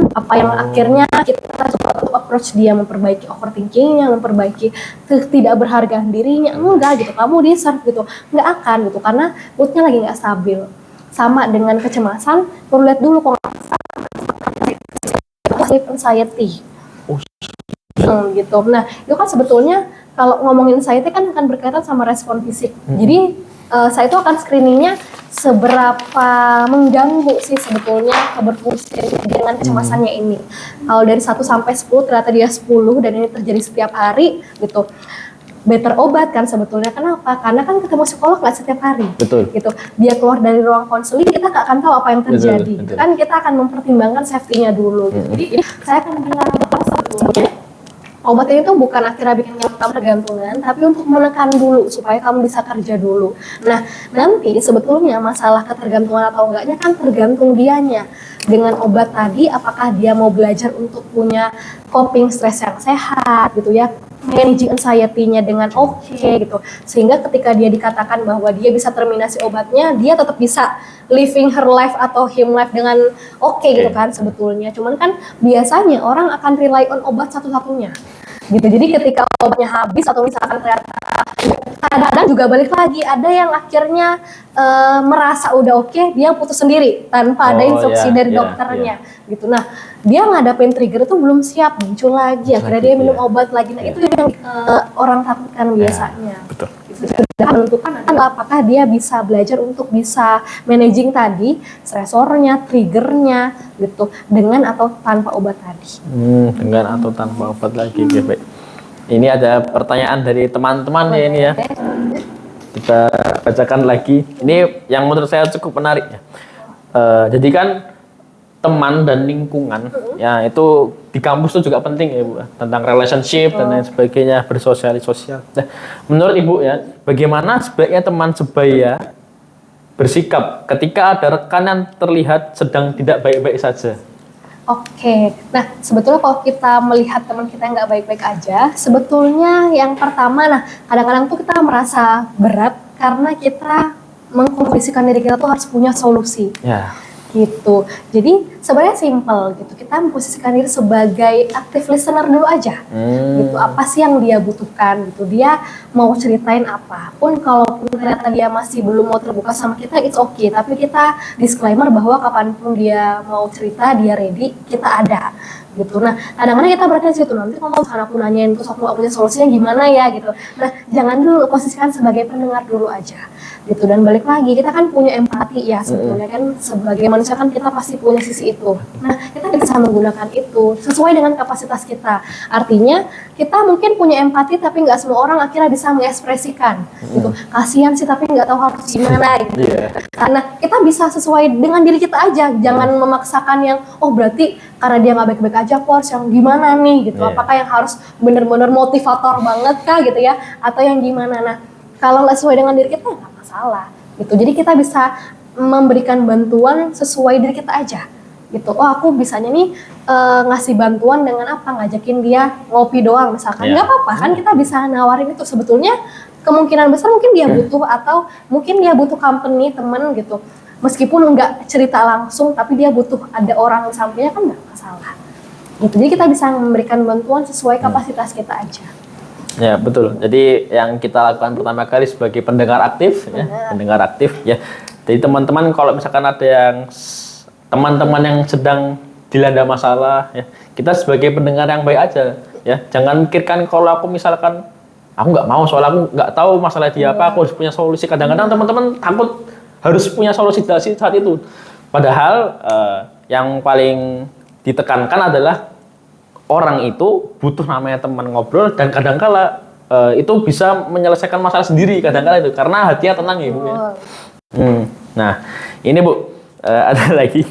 Apa yang akhirnya kita coba untuk approach dia, memperbaiki overthinkingnya, memperbaiki ketidakberhargaan dirinya, enggak gitu, kamu deserve gitu, nggak akan gitu, karena moodnya lagi nggak stabil. Sama dengan kecemasan, perlu lihat dulu kok sleep anxiety, gitu. Nah itu kan sebetulnya kalau ngomongin anxiety kan akan berkaitan sama respon fisik. Jadi saya itu akan screeningnya seberapa mengganggu sih sebetulnya keberfungsian dengan kecemasannya ini. Kalau dari 1 sampai 10 ternyata dia 10 dan ini terjadi setiap hari gitu. Better obat kan sebetulnya. Kenapa? Karena kan ketemu psikolog nggak setiap hari. Betul. Gitu. Dia keluar dari ruang konseling, kita nggak akan tahu apa yang terjadi. Betul. Kan kita akan mempertimbangkan safety-nya dulu. Gitu. Jadi saya akan bilang bahwa sebetulnya obat ini tuh bukan akhirnya bikin kamu tergantungan, tapi untuk menekan dulu supaya kamu bisa kerja dulu. Nah, nanti sebetulnya masalah ketergantungan atau enggaknya kan tergantung dianya. Dengan obat tadi, apakah dia mau belajar untuk punya coping stress yang sehat gitu ya, managing anxiety-nya dengan oke gitu. Sehingga ketika dia dikatakan bahwa dia bisa terminasi obatnya, dia tetap bisa living her life atau him life dengan oke gitu kan sebetulnya. Cuman kan biasanya orang akan rely on obat satu-satunya gitu. Jadi ketika obatnya habis atau misalkan ternyata kadang-kadang juga balik lagi, ada yang akhirnya merasa udah oke, dia putus sendiri tanpa ada instruksi dari dokternya gitu. Nah, dia ngadapin trigger itu belum siap, muncul lagi, akhirnya dia minum obat lagi. Nah, itu yang orang takutkan biasanya. Betul. Sudah menentukan apakah dia bisa belajar untuk bisa managing tadi stresornya, triggernya gitu, dengan atau tanpa obat tadi. Dengan atau tanpa obat lagi. Oke, baik. Ini ada pertanyaan dari teman-teman ya ini ya. Kita bacakan lagi. Ini yang menurut saya cukup menarik ya. Jadi kan teman dan lingkungan ya itu di kampus itu juga penting ya Bu, tentang relationship dan lain sebagainya, bersosialisasi. Nah, menurut Ibu ya, bagaimana sebaiknya teman sebaya bersikap ketika ada rekan yang terlihat sedang tidak baik-baik saja? Oke, nah sebetulnya kalau kita melihat teman kita yang nggak baik-baik aja, sebetulnya yang pertama, nah kadang-kadang tuh kita merasa berat karena kita mengkondisikan diri kita tuh harus punya solusi. Ya. gitu. Jadi sebenarnya simple gitu. Kita memposisikan diri sebagai active listener dulu aja. Gitu. Apa sih yang dia butuhkan gitu. Dia mau ceritain apa. Pun kalaupun ternyata dia masih belum mau terbuka sama kita, it's okay. Tapi kita disclaimer bahwa kapanpun dia mau cerita, dia ready, kita ada. Gitu. Nah, kadang-kadang kita berarti situ nanti kalau misalkan aku nanyain terus aku punya solusinya gimana ya gitu. Nah, jangan dulu posisikan sebagai pendengar dulu aja. Gitu. Dan balik lagi kita kan punya empati ya sebetulnya kan sebagai manusia kan kita pasti punya sisi itu. Nah, kita bisa menggunakan itu sesuai dengan kapasitas kita. Artinya kita mungkin punya empati tapi nggak semua orang akhirnya bisa mengekspresikan. Gitu. Kasihan sih tapi nggak tahu harus gimana gitu. Karena kita bisa sesuai dengan diri kita aja. Jangan memaksakan yang oh berarti karena dia nggak baik-baik aja Pors yang gimana nih gitu. Apakah yang harus benar-benar motivator banget kah gitu ya atau yang gimana. Nah, kalau nggak sesuai dengan diri kita nggak masalah gitu. Jadi kita bisa memberikan bantuan sesuai diri kita aja gitu. Oh aku bisanya nih ngasih bantuan dengan apa, ngajakin dia ngopi doang misalkan, nggak apa-apa kan kita bisa nawarin itu. Sebetulnya kemungkinan besar mungkin dia butuh atau mungkin dia butuh company temen gitu. Meskipun nggak cerita langsung tapi dia butuh ada orang di sampingnya kan nggak masalah gitu. Jadi kita bisa memberikan bantuan sesuai kapasitas kita aja. Ya betul. Jadi yang kita lakukan pertama kali sebagai pendengar aktif, ya, pendengar aktif, ya. Jadi teman-teman kalau misalkan ada yang teman-teman yang sedang dilanda masalah, ya, kita sebagai pendengar yang baik aja, ya. Jangan mikirkan kalau aku misalkan aku nggak mau soalnya aku nggak tahu masalah dia apa, aku harus punya solusi. Kadang-kadang teman-teman takut harus punya solusi saat itu. Padahal yang paling ditekankan adalah orang itu butuh namanya teman ngobrol dan kadang-kala itu bisa menyelesaikan masalah sendiri kadang-kala itu karena hatinya tenang ya Bu ya. Nah ini Bu ada lagi,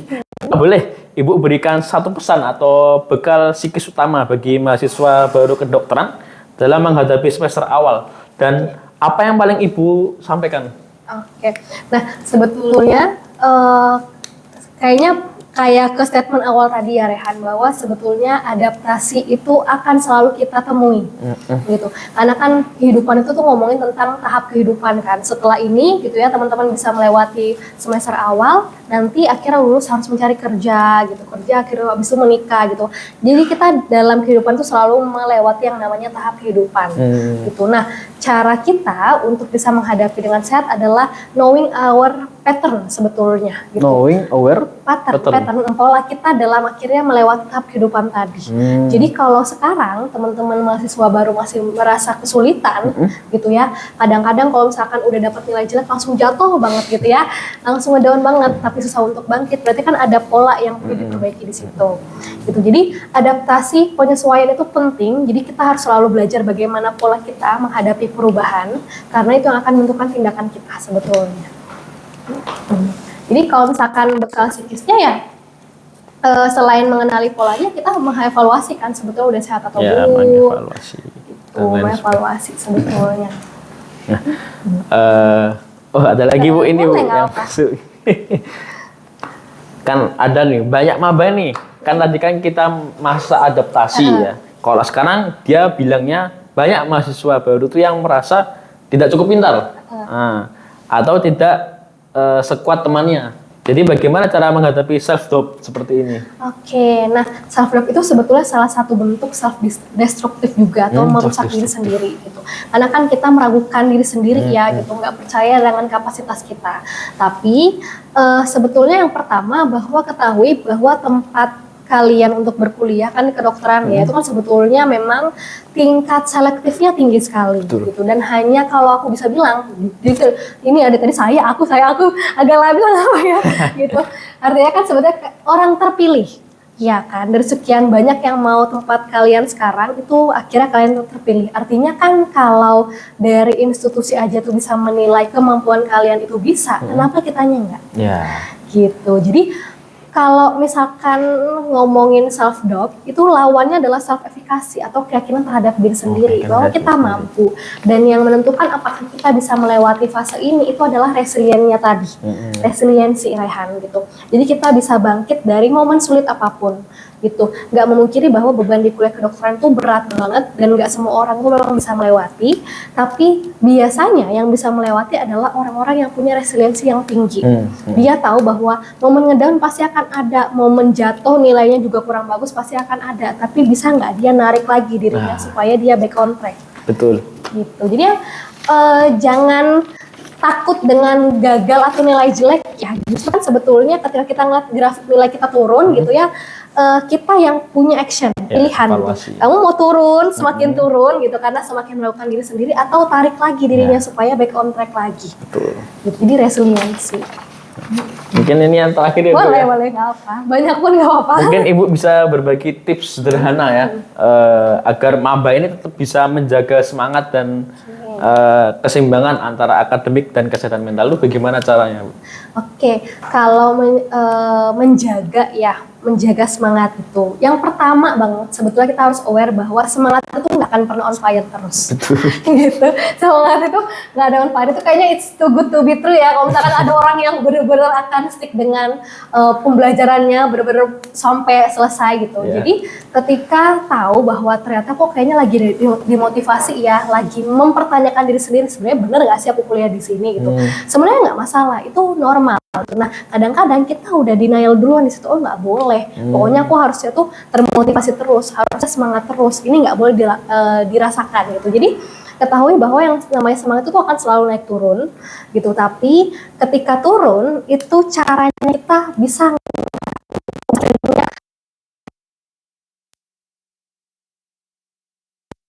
boleh Ibu berikan satu pesan atau bekal psikis utama bagi mahasiswa baru kedokteran dalam menghadapi semester awal dan apa yang paling Ibu sampaikan? Oke. Nah sebetulnya kayaknya kayak ke statement awal tadi ya Rehan, bahwa sebetulnya adaptasi itu akan selalu kita temui gitu. Karena kan kehidupan itu tuh ngomongin tentang tahap kehidupan kan. Setelah ini gitu ya teman-teman bisa melewati semester awal, nanti akhirnya lulus harus mencari kerja gitu. Kerja akhirnya habis itu menikah gitu. Jadi kita dalam kehidupan itu selalu melewati yang namanya tahap kehidupan gitu. Nah, cara kita untuk bisa menghadapi dengan sehat adalah knowing our pattern sebetulnya gitu. Knowing our pattern pola kita dalam akhirnya melewati tahap kehidupan tadi. Jadi kalau sekarang teman-teman mahasiswa baru masih merasa kesulitan gitu ya, kadang-kadang kalau misalkan udah dapat nilai jelek langsung jatuh banget gitu ya, langsung ngedown banget tapi susah untuk bangkit, berarti kan ada pola yang perlu diperbaiki di situ gitu. Jadi adaptasi penyesuaian itu penting, jadi kita harus selalu belajar bagaimana pola kita menghadapi perubahan karena itu yang akan menentukan tindakan kita sebetulnya. Jadi kalau misalkan bekal psikisnya ya selain mengenali polanya, kita mengevaluasi kan sebetulnya udah sehat atau belum. Mengevaluasi. Itu mengevaluasi sebetulnya. Oh ada lagi Bu ini Bu yang masuk. Kan ada nih banyak maba nih. Kan tadi kan kita masa adaptasi ya. Kalau sekarang dia bilangnya banyak mahasiswa baru tuh yang merasa tidak cukup pintar, atau tidak sekuat temannya. Jadi bagaimana cara menghadapi self-doubt seperti ini? Oke, nah self-doubt itu sebetulnya salah satu bentuk self-destruktif juga atau merusak diri sendiri gitu. Karena kan kita meragukan diri sendiri ya gitu, nggak percaya dengan kapasitas kita. Tapi sebetulnya yang pertama bahwa ketahui bahwa tempat kalian untuk berkuliah kan di kedokteran ya itu kan sebetulnya memang tingkat selektifnya tinggi sekali gitu, dan hanya kalau aku bisa bilang ini ada tadi aku agak labil apa ya gitu, artinya kan sebetulnya orang terpilih ya kan dari sekian banyak yang mau tempat kalian sekarang itu akhirnya kalian terpilih. Artinya kan kalau dari institusi aja tuh bisa menilai kemampuan kalian itu bisa, kenapa kitanya enggak? Gitu. Jadi kalau misalkan ngomongin self-doubt, itu lawannya adalah self-efficacy atau keyakinan terhadap diri sendiri bahwa kita mampu. Dan yang menentukan apakah kita bisa melewati fase ini itu adalah resiliennya tadi, resiliensi Rehan gitu. Jadi kita bisa bangkit dari momen sulit apapun. gitu. Nggak memungkiri bahwa beban di kuliah kedokteran itu berat banget dan nggak semua orang tuh memang bisa melewati, tapi biasanya yang bisa melewati adalah orang-orang yang punya resiliensi yang tinggi. Dia tahu bahwa momen ngedown pasti akan ada, momen jatuh nilainya juga kurang bagus pasti akan ada, tapi bisa nggak dia narik lagi dirinya supaya dia back on track. Betul. Gitu. Jadi jangan takut dengan gagal atau nilai jelek ya, justru kan sebetulnya ketika kita ngeliat grafik nilai kita turun gitu ya, kita yang punya action, pilihan gitu. Kamu mau turun, semakin turun gitu karena semakin melakukan diri sendiri, atau tarik lagi dirinya supaya back on track lagi. Betul. Gitu. Jadi resiliensi. Mungkin ini yang terakhir ya, boleh, Bu, ya? boleh, nggak apa. Banyak pun nggak apa-apa. Mungkin Ibu bisa berbagi tips sederhana ya, agar maba ini tetap bisa menjaga semangat dan keseimbangan antara akademik dan kesehatan mental. Itu bagaimana caranya, Bu? Oke, kalau menjaga semangat itu, yang pertama banget sebetulnya kita harus aware bahwa semangat itu nggak akan pernah on fire terus. Gitu. Semangat itu nggak ada on fire, itu kayaknya it's too good to be true ya. Kalau misalkan ada orang yang benar-benar akan stick dengan pembelajarannya benar-benar sampai selesai gitu. Jadi ketika tahu bahwa ternyata kok kayaknya lagi dimotivasi ya, lagi mempertanyakan diri sendiri, sebenarnya bener nggak sih aku kuliah di sini gitu. Sebenarnya nggak masalah, itu normal. Nah, kadang-kadang kita udah denial duluan di situ, oh nggak boleh. Pokoknya aku harusnya tuh termotivasi terus, harusnya semangat terus. Ini nggak boleh dirasakan gitu. Jadi ketahui bahwa yang namanya semangat itu akan selalu naik turun gitu. Tapi ketika turun itu caranya kita bisa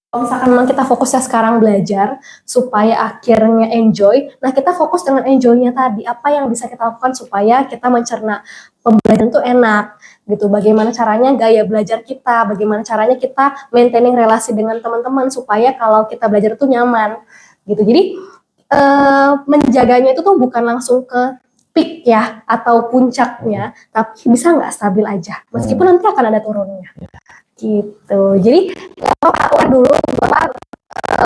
kalau misalkan memang kita fokusnya sekarang belajar supaya akhirnya enjoy, nah kita fokus dengan enjoy-nya tadi, apa yang bisa kita lakukan supaya kita mencerna pembelajaran itu enak gitu. Bagaimana caranya gaya belajar kita, bagaimana caranya kita maintaining relasi dengan teman-teman supaya kalau kita belajar itu nyaman gitu. Jadi menjaganya itu tuh bukan langsung ke peak ya atau puncaknya, tapi bisa nggak stabil aja, meskipun nanti akan ada turunnya. Gitu. Jadi awal dulu bahwa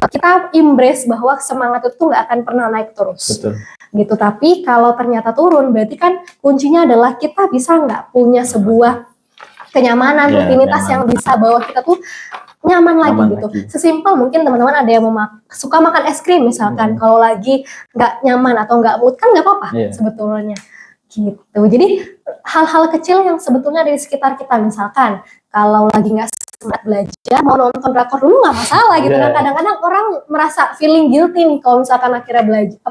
kita embrace bahwa semangat itu nggak akan pernah naik terus. Betul. Gitu. Tapi kalau ternyata turun, berarti kan kuncinya adalah kita bisa nggak punya sebuah kenyamanan, rutinitas yang bisa bawa kita tuh nyaman lagi gitu. Sesimpel mungkin teman-teman ada yang suka makan es krim misalkan, kalau lagi nggak nyaman atau nggak mood kan nggak apa-apa sebetulnya. Gitu. Jadi hal-hal kecil yang sebetulnya dari sekitar kita, misalkan kalau lagi nggak semangat belajar mau nonton drakor dulu nggak masalah gitu. Nah, kadang-kadang orang merasa feeling guilty nih kalau misalkan akhirnya belajar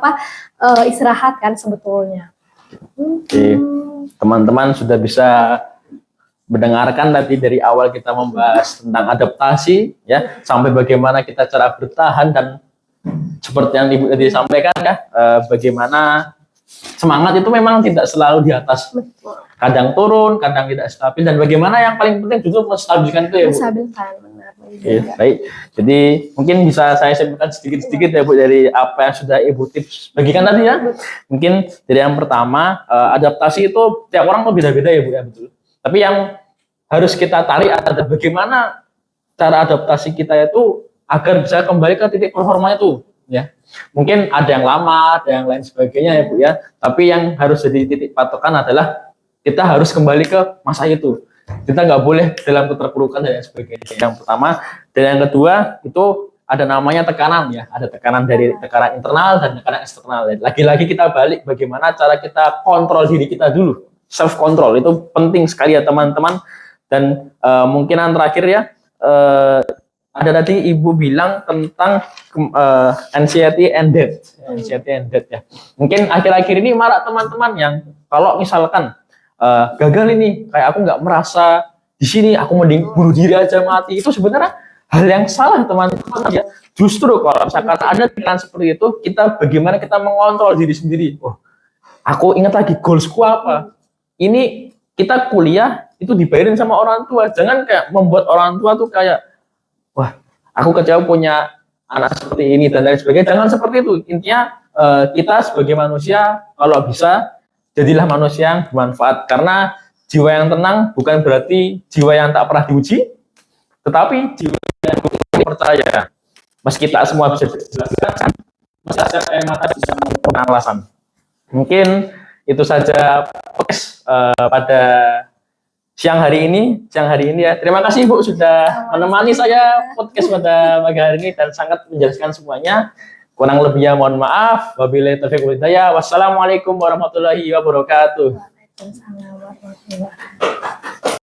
istirahat kan sebetulnya. Oke. Teman-teman sudah bisa mendengarkan tadi dari awal kita membahas tentang adaptasi ya, sampai bagaimana kita cara bertahan, dan seperti yang Ibu tadi sampaikan ya, bagaimana semangat itu memang tidak selalu di atas. Kadang turun, kadang tidak stabil, dan bagaimana yang paling penting justru menstabilkan itu ya, Bu. Menstabilkan, benar. Oke, baik. Jadi mungkin bisa saya simpulkan sedikit-sedikit ya, Bu, dari apa yang sudah Ibu tips bagikan tadi ya. Mungkin dari yang pertama, adaptasi itu tiap orang tuh beda-beda ya, Bu ya, betul. Tapi yang harus kita tarik adalah bagaimana cara adaptasi kita itu agar bisa kembali ke titik performa itu ya. Mungkin ada yang lama, ada yang lain sebagainya ya, Bu ya. Tapi yang harus jadi titik patokan adalah kita harus kembali ke masa itu. Kita nggak boleh dalam keterpurukan dan sebagainya. Yang pertama. Dan yang kedua, itu ada namanya tekanan ya. Ada tekanan dari tekanan internal dan tekanan eksternal. Lagi-lagi kita balik bagaimana cara kita kontrol diri kita dulu. Self control itu penting sekali ya, teman-teman. Dan mungkin yang terakhir ya, ada tadi Ibu bilang tentang anxiety and death. Anxiety and death ya. Mungkin akhir-akhir ini marak teman-teman yang kalau misalkan gagal ini, kayak aku nggak merasa di sini, aku mending bunuh diri aja, mati. Itu sebenarnya hal yang salah, teman-teman ya. Justru kalau misalkan ada pikiran seperti itu, bagaimana kita mengontrol diri sendiri. Oh, aku ingat lagi goalsku apa. Ini kita kuliah itu dibayarin sama orang tua. Jangan kayak membuat orang tua tuh kayak, wah, aku kecewa punya anak seperti ini dan lain sebagainya. Jangan seperti itu. Intinya kita sebagai manusia kalau bisa jadilah manusia yang bermanfaat, karena jiwa yang tenang bukan berarti jiwa yang tak pernah diuji, tetapi jiwa yang percaya. Meski tak semua bisa dijelaskan, masa yang mata bisa menemukan alasan. Mungkin itu saja podcast pada siang hari ini ya. Terima kasih Bu sudah menemani saya podcast pada pagi hari ini dan sangat menjelaskan semuanya. Kurang lebihnya mohon maaf. Wabillahi taufiq wal hidayah. Wassalamualaikum warahmatullahi wabarakatuh. Waalaikumsalam warahmatullahi wabarakatuh.